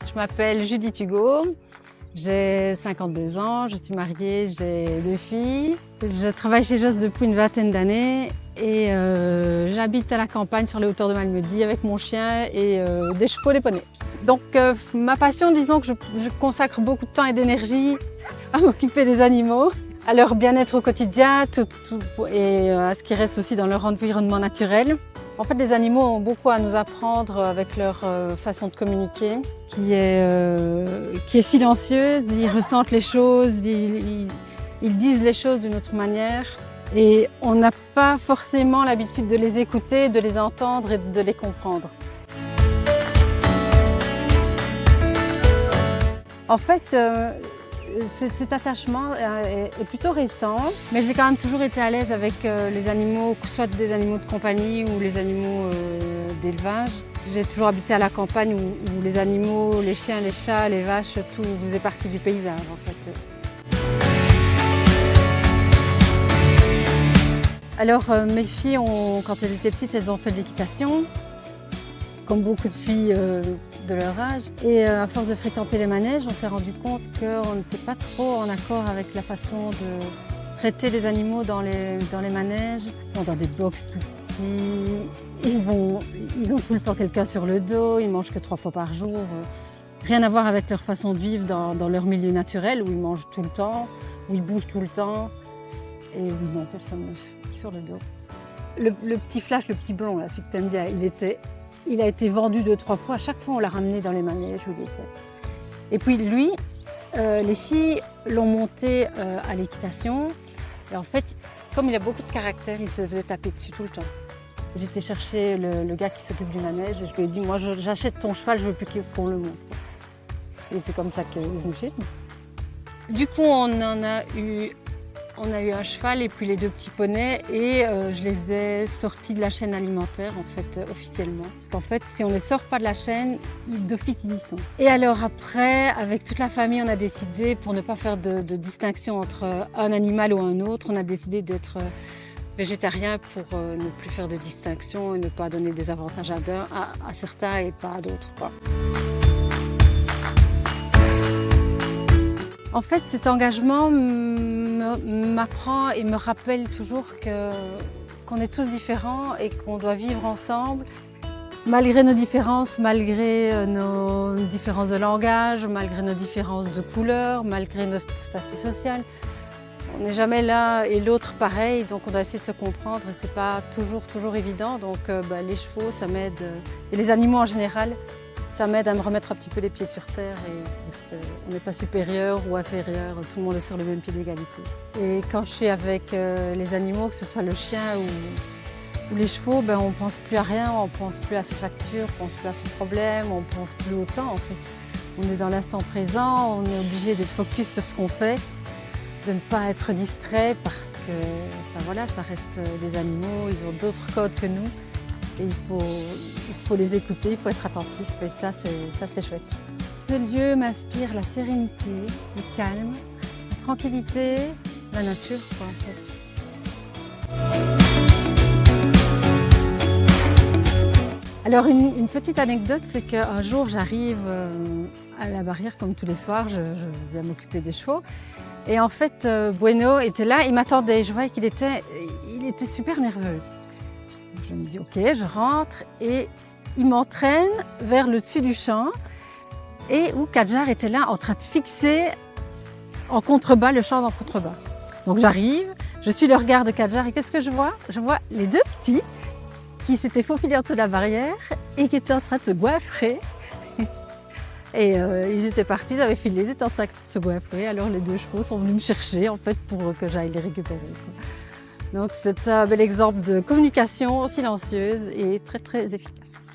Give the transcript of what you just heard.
Je m'appelle Judith Hugo, j'ai 52 ans, je suis mariée, j'ai 2 filles. Je travaille chez Josse depuis une vingtaine d'années et j'habite à la campagne sur les hauteurs de Malmedy avec mon chien et des chevaux, des poneys. Donc ma passion, disons que je consacre beaucoup de temps et d'énergie à m'occuper des animaux, à leur bien-être au quotidien et à ce qui reste aussi dans leur environnement naturel. En fait, les animaux ont beaucoup à nous apprendre avec leur façon de communiquer, qui est silencieuse. Ils ressentent les choses, ils disent les choses d'une autre manière. Et on n'a pas forcément l'habitude de les écouter, de les entendre et de les comprendre. En fait, cet attachement est plutôt récent, mais j'ai quand même toujours été à l'aise avec les animaux, soit des animaux de compagnie ou les animaux d'élevage. J'ai toujours habité à la campagne où les animaux, les chiens, les chats, les vaches, tout faisait partie du paysage en fait. Alors mes filles, quand elles étaient petites, elles ont fait de l'équitation, comme beaucoup de filles de leur âge. Et à force de fréquenter les manèges, on s'est rendu compte qu'on n'était pas trop en accord avec la façon de traiter les animaux dans les manèges. Ils sont dans des box tout petits, ils ont tout le temps quelqu'un sur le dos, ils mangent que 3 fois par jour. Rien à voir avec leur façon de vivre dans leur milieu naturel où ils mangent tout le temps, où ils bougent tout le temps. Et oui, non, personne ne sur le dos. Le petit Flash, le petit blond, là, celui que t'aimes bien, il a été vendu 2-3 fois. À chaque fois, on l'a ramené dans les manèges où il était. Et puis lui, les filles l'ont monté à l'équitation. Et en fait, comme il a beaucoup de caractère, il se faisait taper dessus tout le temps. J'étais chercher le gars qui s'occupe du manège et je lui ai dit, moi, j'achète ton cheval, je veux plus qu'on le monte. Et c'est comme ça que je me suis dit. Du coup, on a eu un cheval et puis les 2 petits poneys et je les ai sortis de la chaîne alimentaire en fait officiellement. Parce qu'en fait si on ne les sort pas de la chaîne, d'office ils y sont. Et alors après, avec toute la famille, on a décidé, pour ne pas faire de distinction entre un animal ou un autre, on a décidé d'être végétarien pour ne plus faire de distinction et ne pas donner des avantages à certains et pas à d'autres, quoi. En fait, cet engagement m'apprend et me rappelle toujours qu'on est tous différents et qu'on doit vivre ensemble, malgré nos différences, malgré nos différences de langage, malgré nos différences de couleur, malgré nos statuts sociaux. On n'est jamais l'un et l'autre pareil, donc on doit essayer de se comprendre et c'est pas toujours évident. Donc les chevaux, ça m'aide, et les animaux en général, ça m'aide à me remettre un petit peu les pieds sur terre et dire qu'on n'est pas supérieur ou inférieur, tout le monde est sur le même pied d'égalité. Et quand je suis avec les animaux, que ce soit le chien ou les chevaux, on ne pense plus à rien, on ne pense plus à ses factures, on ne pense plus à ses problèmes, on ne pense plus au temps en fait. On est dans l'instant présent, on est obligé d'être focus sur ce qu'on fait, de ne pas être distrait parce que ça reste des animaux, ils ont d'autres codes que nous. Et il faut les écouter, il faut être attentif et ça c'est chouette. Ce lieu m'inspire la sérénité, le calme, la tranquillité, la nature quoi, en fait. Alors une petite anecdote, c'est qu'un jour j'arrive à la barrière comme tous les soirs, je viens m'occuper des chevaux. Et en fait Bueno était là, il m'attendait, je voyais qu'il était super nerveux. Je me dis ok, je rentre et il m'entraîne vers le dessus du champ et où Kadjar était là en train de fixer en contrebas, le champ en contrebas. Donc j'arrive, je suis le regard de Kadjar et qu'est-ce que je vois? Je vois les 2 petits qui s'étaient faufilés en dessous de la barrière et qui étaient en train de se goinfrer. Et ils étaient partis, ils avaient filé, ils étaient en train de se goinfrer. Alors les 2 chevaux sont venus me chercher en fait pour que j'aille les récupérer, quoi. Donc c'est un bel exemple de communication silencieuse et très très efficace.